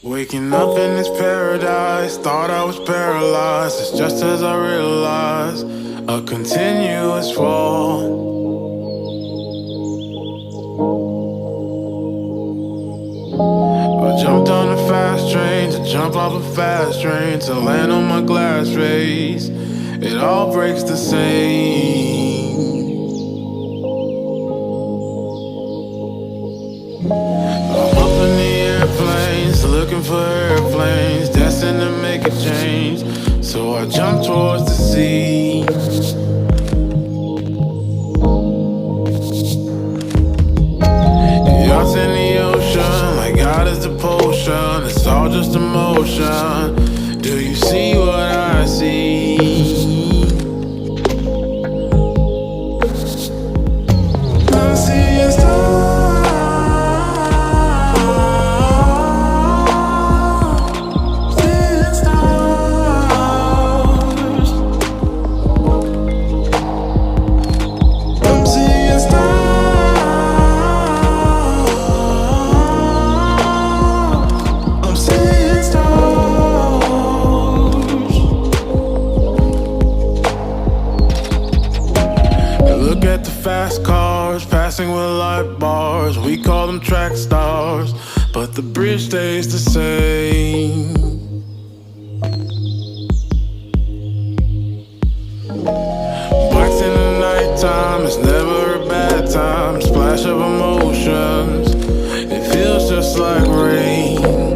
Waking up in this paradise, thought I was paralyzed. It's just as I realized, a continuous fall. I jumped on a fast train to jump off a fast train to land on my glass face. It all breaks the same. I'm up in the airplanes, looking for airplanes, destined to make a change. So I jump towards the sea. Yachts in the ocean, like God is the potion. It's all just emotion. Do you see what I see? I'm seeing stars. Seeing stars. I'm seeing stars. Look at the fast cars passing with light bars. We call them track stars, but the bridge stays the same. Blacks in the nighttime, it's never a bad time. Splash of emotions, it feels just like rain.